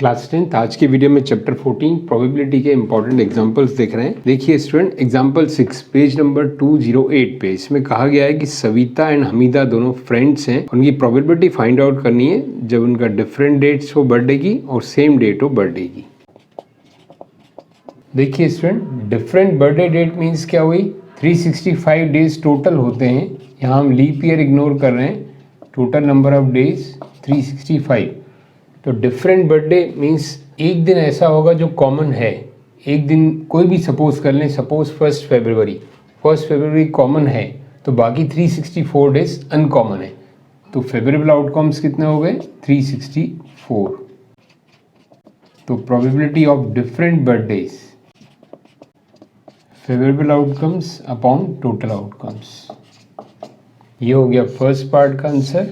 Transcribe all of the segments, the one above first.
Class 10 आज के video में चैप्टर 14 प्रोबेबिलिटी के इंपॉर्टेंट एग्जांपल्स देख रहे हैं। देखिए स्टूडेंट, एग्जांपल 6 पेज नंबर 208 पे इसमें कहा गया है कि सविता एंड हमीदा दोनों फ्रेंड्स हैं। उनकी प्रोबेबिलिटी फाइंड आउट करनी है जब उनका डिफरेंट डेट्स हो बर्थडे की और सेम डेट हो बर्थडे की। देखिए student, different birthday that means क्या हुई, 365 डेज टोटल होते हैं। यहाँ हम लीप ईयर इग्नोर कर रहे हैं। Total number of days 365। तो डिफरेंट बर्थडे मीन्स एक दिन ऐसा होगा जो कॉमन है। एक दिन कोई भी सपोज कर लें, सपोज 1 फरवरी कॉमन है, तो बाकी 364 डेज अनकॉमन है। तो फेवरेबल आउटकम्स कितने हो गए, 364। तो probability of different birthdays, favourable outcomes upon total outcomes. ये हो गया फर्स्ट पार्ट का आंसर।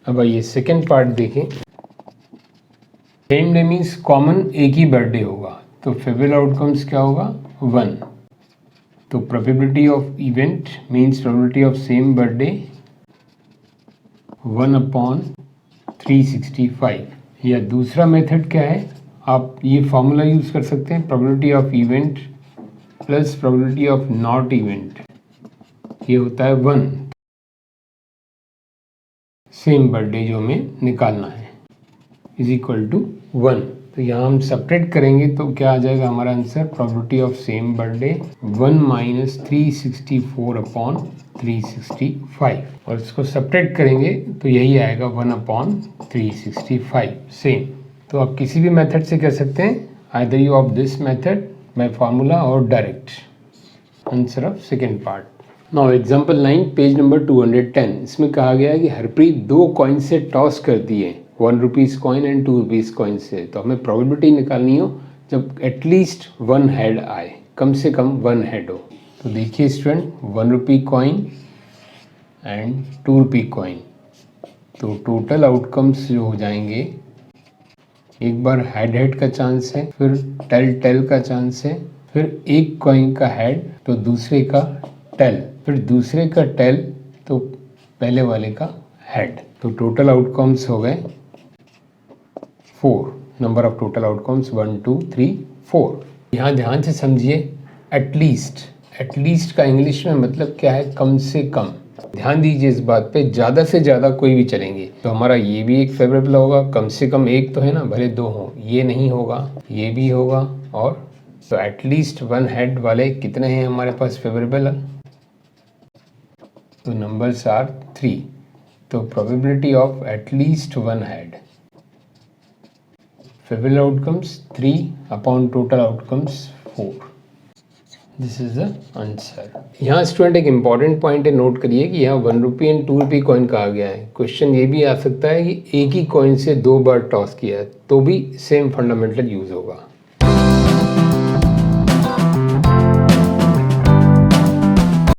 अब आइए सेकेंड पार्ट देखें। सेम डे मीन्स कॉमन एक ही बर्थडे होगा, तो फेवरेबल आउटकम्स क्या होगा, 1। तो probability of event means probability of same birthday 1/365। या दूसरा मेथड क्या है, आप ये फॉर्मूला यूज कर सकते हैं, probability of event plus probability of not event, ये होता है 1। सेम बर्थडे जो हमें निकालना है इज इक्वल टू 1। तो यहाँ हम सेपरेट करेंगे तो क्या आ जाएगा हमारा answer, probability of same birthday 1 - 364/365। और इसको सेपरेट करेंगे तो यही आएगा 1/365 सेम। तो आप किसी भी मेथड से कर सकते हैं, either you of this method by formula और direct. Answer of second part. Now example 9 page number 210। इसमें कहा गया है कि हरप्रीत 2 कॉइन से टॉस करती है, 1 rupees coin and 2 rupees coin से। तो हमें प्रोबेबिलिटी निकालनी हो जब एटलीस्ट 1 हेड आए, कम से कम 1 हेड हो। तो देखिए student, 1 rupee coin and 2 rupee coin, तो टोटल आउटकम्स जो हो जाएंगे, एक बार हेड हेड का चांस है, फिर टेल टेल का चांस है, फिर एक कॉइन का हेड तो दूसरे का टेल, फिर दूसरे का टेल तो पहले वाले का हेड। तो टोटल आउटकम्स हो गए 4। Number of total outcomes 1 2 3 4। यहाँ ध्यान से समझिए, एटलीस्ट का इंग्लिश में मतलब क्या है, कम से कम। ध्यान दीजिए इस बात पे, ज़्यादा से ज़्यादा कोई भी चलेंगे। तो हमारा ये भी एक फेवरेबल होगा, कम से कम एक तो है ना, भले 2 हो, ये नहीं होगा, ये भी होगा। और तो एटलीस्ट 1 हेड वाले कितने हैं हमारे पास फेवरेबल, तो नंबर्स आर 3। तो probability of at least 1 head, favourable outcomes 3 total outcomes 4। This is the answer. यहाँ स्टूडेंट एक इंपॉर्टेंट पॉइंट है, नोट करिए कि यहाँ 1 रुपी एंड 2 रुपी कॉइन कहा गया है। क्वेश्चन ये भी आ सकता है कि एक ही कॉइन से 2 बार टॉस किया है तो भी सेम फंडामेंटल यूज होगा।